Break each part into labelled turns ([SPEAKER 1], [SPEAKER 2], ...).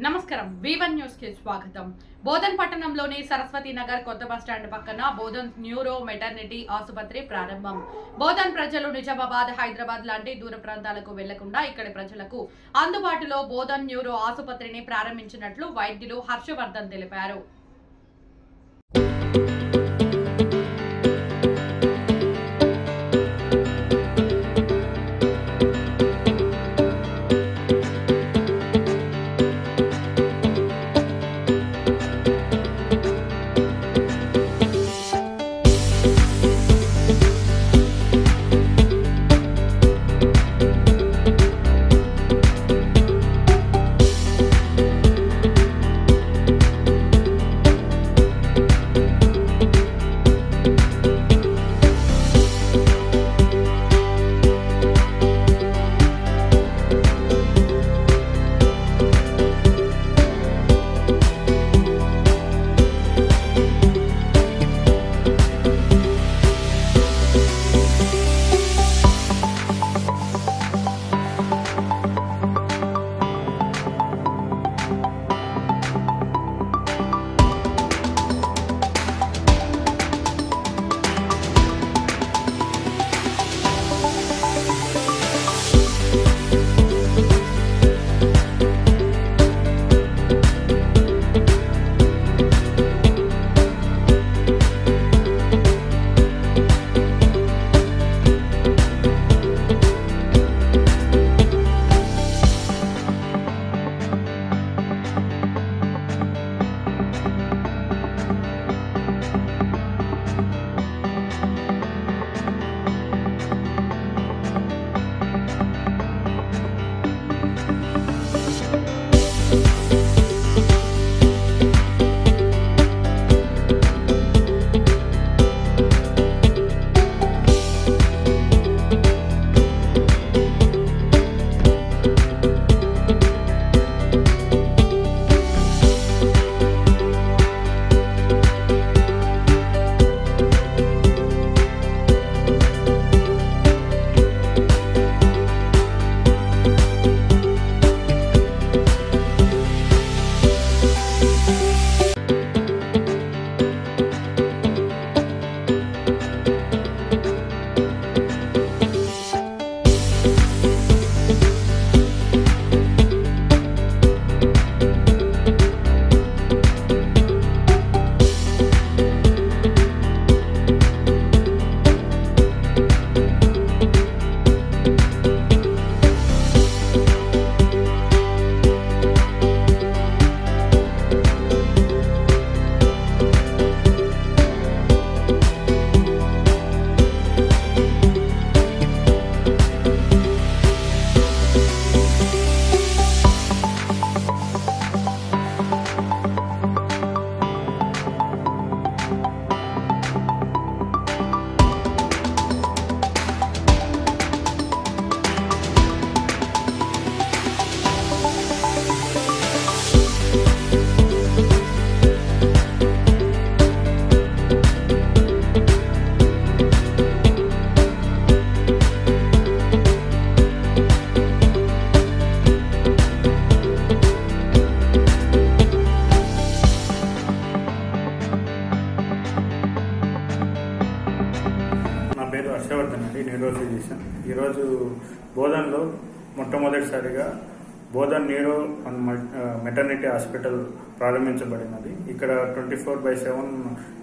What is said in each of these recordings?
[SPEAKER 1] నమస్కారం V1 news కి స్వాగతం। బోధన్ పట్టణంలోని సరస్వతి నగర్ కొత్త బస్ స్టాండ్ పక్కన బోధన్ న్యూరో మెటర్నిటీ ఆసుపత్రి ప్రారంభం। బోధన్ ప్రజలు నిజామాబాద్, హైదరాబాద్ లాంటి దూర ప్రాంతాలకు వెళ్లకుండా ఇక్కడి ప్రజలకు అందుబాటులో బోధన్ న్యూరో ఆసుపత్రిని ప్రారంభించినట్లు వైద్యులు హర్షవర్ధన్ తెలిపారు।
[SPEAKER 2] హర్షవర్ధన్ అండి, న్యూరో ఫిజిషియన్। ఈరోజు బోధన్లో మొట్టమొదటిసారిగా బోధన్ న్యూరో మెటర్నిటీ హాస్పిటల్ ప్రారంభించబడినది। ఇక్కడ 24/7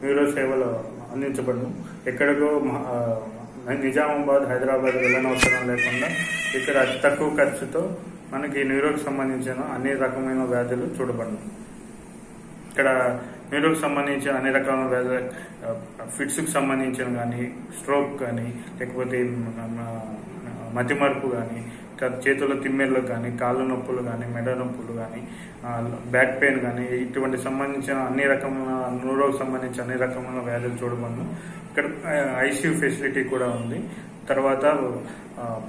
[SPEAKER 2] న్యూరో సేవలు అందించబడును। ఎక్కడికో నిజామాబాద్, హైదరాబాద్ వెళ్ళనవసరం లేకుండా ఇక్కడ అతి తక్కువ ఖర్చుతో మనకి న్యూరోకి సంబంధించిన అన్ని రకమైన వ్యాధులు చూడబడును। ఇక్కడ న్యూరోకి సంబంధించిన అన్ని రకాల వ్యాధులు, ఫిట్స్కి సంబంధించిన కానీ, స్ట్రోక్ కానీ, లేకపోతే మతిమరుపు కానీ, చేతుల తిమ్మెర్లకు కానీ, కాళ్ళ నొప్పులు కానీ, మెడ నొప్పులు కానీ, బ్యాక్ పెయిన్ కానీ, ఇటువంటి సంబంధించిన అన్ని రకమైన న్యూరోకి సంబంధించిన అన్ని రకమైన వ్యాధులు చూడబడును। ఇక్కడ ICU ఫెసిలిటీ కూడా ఉంది। తర్వాత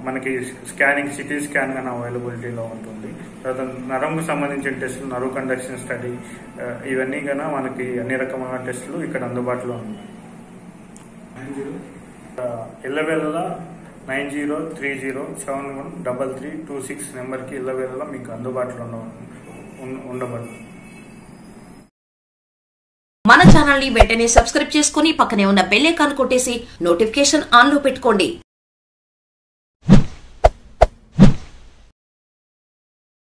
[SPEAKER 2] మనకి స్కానింగ్, సిటీ స్కాన్ కానీ అవైలబిలిటీలో ఉంటుంది। తర్వాత నరంకు సంబంధించిన టెస్టులు, నర్వ్ కండక్షన్ స్టడీ, ఇవన్నీ కన్నా మనకి అన్ని రకమైన టెస్టులు ఇక్కడ అందుబాటులో ఉన్నాయి। ఎల్లవేళలా 9030713326 నెంబర్కి ఇళ్ళవేళలా మీకు అందుబాటులో ఉండబడుతుంది.
[SPEAKER 3] మన ఛానల్ ని వెంటనే సబ్స్క్రైబ్ చేసుకుని పక్కనే ఉన్న బెల్ ఐకాన్ కొట్టేసి నోటిఫికేషన్ ఆన్ లో పెట్టుకోండి.